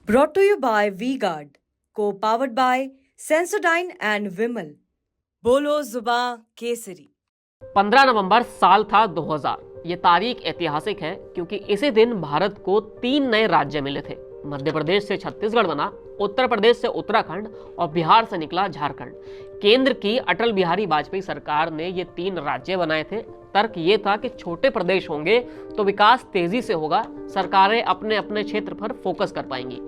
Brought to you by V-Guard, co-powered by Sensodyne and Vimal. बोलो जुबां केसरी। 15 नवंबर साल था 2000। ये तारीख ऐतिहासिक है क्योंकि इसी दिन भारत को 3 नए राज्य मिले थे। मध्य प्रदेश से छत्तीसगढ़ बना, उत्तर प्रदेश से उत्तराखंड और बिहार से निकला झारखंड। केंद्र की अटल बिहारी वाजपेयी सरकार ने ये 3 राज्य बनाए थे। तर्क ये था कि छोटे प्रदेश होंगे तो विकास तेजी से होगा, सरकारें अपने अपने क्षेत्र पर फोकस कर पाएंगी।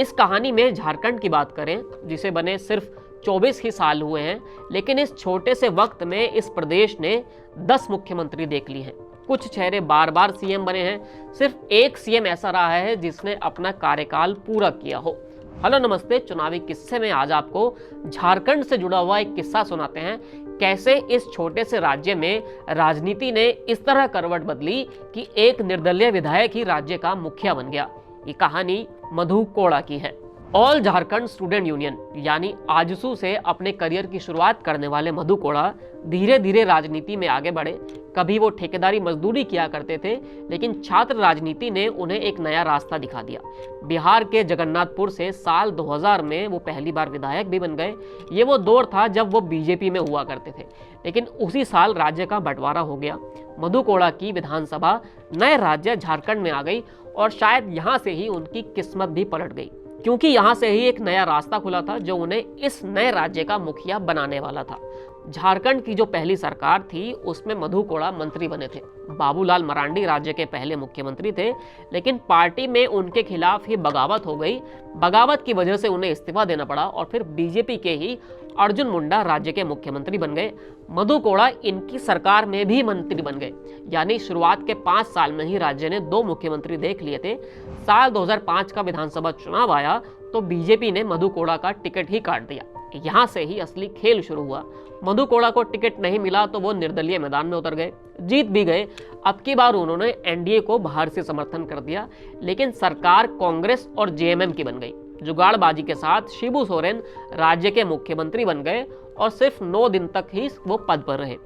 इस कहानी में झारखंड की बात करें, जिसे बने सिर्फ 24 ही साल हुए हैं, लेकिन इस छोटे से वक्त में इस प्रदेश ने 10 मुख्यमंत्री देख लिए हैं। कुछ चेहरे बार बार सीएम बने हैं, सिर्फ एक सीएम ऐसा रहा है जिसने अपना कार्यकाल पूरा किया हो। हेलो नमस्ते, चुनावी किस्से में आज आपको झारखंड से जुड़ा हुआ एक किस्सा सुनाते हैं। कैसे इस छोटे से राज्य में राजनीति ने इस तरह करवट बदली कि एक निर्दलीय विधायक ही राज्य का मुखिया बन गया। ये कहानी मधु कोड़ा की है। ऑल झारखंड स्टूडेंट यूनियन यानी आजसू से अपने करियर की शुरुआत करने वाले मधु कोड़ा धीरे धीरे राजनीति में आगे बढ़े। कभी वो ठेकेदारी मजदूरी किया करते थे, लेकिन छात्र राजनीति ने उन्हें एक नया रास्ता दिखा दिया। बिहार के जगन्नाथपुर से साल 2000 में वो पहली बार विधायक भी बन गए। ये वो दौर था जब वो बीजेपी में हुआ करते थे, लेकिन उसी साल राज्य का बंटवारा हो गया। मधु कोड़ा की विधानसभा नए राज्य झारखंड में आ गई और शायद यहाँ से ही उनकी किस्मत भी पलट गई, क्योंकि यहाँ से ही एक नया रास्ता खुला था जो उन्हें इस नए राज्य का मुखिया बनाने वाला था। झारखंड की जो पहली सरकार थी उसमें मधु कोड़ा मंत्री बने थे। बाबूलाल मरांडी राज्य के पहले मुख्यमंत्री थे, लेकिन पार्टी में उनके खिलाफ ही बगावत हो गई। बगावत की वजह से उन्हें इस्तीफा देना पड़ा और फिर बीजेपी के ही अर्जुन मुंडा राज्य के मुख्यमंत्री बन गए। मधु कोड़ा इनकी सरकार में भी मंत्री बन गए, यानी शुरुआत के 5 साल में ही राज्य ने 2 मुख्यमंत्री देख लिए थे। साल 2005 का विधानसभा चुनाव आया तो बीजेपी ने मधु कोड़ा का टिकट ही काट दिया। यहाँ से ही असली खेल शुरू हुआ। मधु कोड़ा को टिकट नहीं मिला तो वो निर्दलीय मैदान में उतर गए, जीत भी गए। अब की बार उन्होंने एनडीए को बाहर से समर्थन कर दिया, लेकिन सरकार कांग्रेस और जेएमएम की बन गई। जुगाड़बाजी के साथ शिबू सोरेन राज्य के मुख्यमंत्री बन गए और सिर्फ 9 दिन तक ही वो पद पर रहे।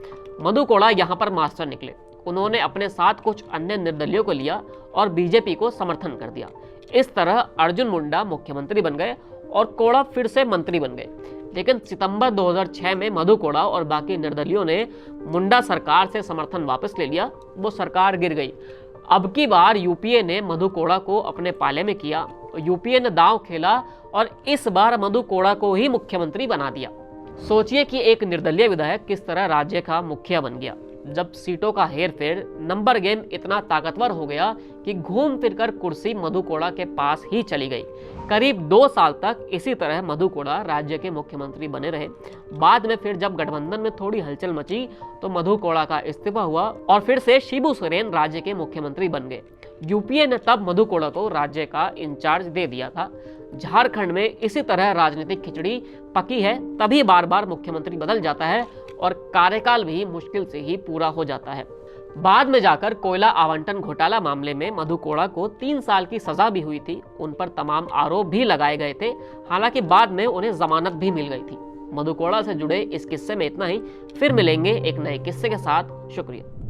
मधु कोड़ा यहाँ पर मास्टर निकले। उन्होंने अपने साथ कुछ अन्य निर्दलियों को लिया और बीजेपी को समर्थन कर दिया। इस तरह अर्जुन मुंडा मुख्यमंत्री बन गए और कोड़ा फिर से मंत्री बन गए। लेकिन सितंबर 2006 में मधु कोड़ा और बाकी निर्दलियों ने मुंडा सरकार से समर्थन वापस ले लिया। वो सरकार गिर गई। अब की बार यूपीए ने मधु कोड़ा को अपने पाले में किया। यूपीए ने दांव खेला और इस बार मधु कोड़ा को ही मुख्यमंत्री बना दिया। सोचिए कि एक निर्दलीय विधायक किस तरह राज्य का मुखिया बन गया। जब सीटों का हेरफेर, नंबर गेम इतना ताकतवर हो गया कि घूम फिरकर कुर्सी मधु कोड़ा के पास ही चली गई। करीब 2 साल तक इसी तरह मधु कोड़ा राज्य के मुख्यमंत्री बने रहे। बाद में फिर जब गठबंधन में थोड़ी हलचल मची तो मधु कोड़ा का इस्तीफा हुआ और फिर से शिबू सोरेन राज्य के मुख्यमंत्री बन गए। यूपीए ने तब मधु कोड़ा को राज्य का इंचार्ज दे दिया था। झारखंड में इसी तरह राजनीतिक खिचड़ी पकी है, तभी बार बार मुख्यमंत्री बदल जाता है और कार्यकाल भी मुश्किल से ही पूरा हो जाता है। बाद में जाकर कोयला आवंटन घोटाला मामले में मधु कोड़ा को 3 साल की सजा भी हुई थी। उन पर तमाम आरोप भी लगाए गए थे, हालांकि बाद में उन्हें जमानत भी मिल गई थी। मधु कोड़ा से जुड़े इस किस्से में इतना ही। फिर मिलेंगे एक नए किस्से के साथ। शुक्रिया।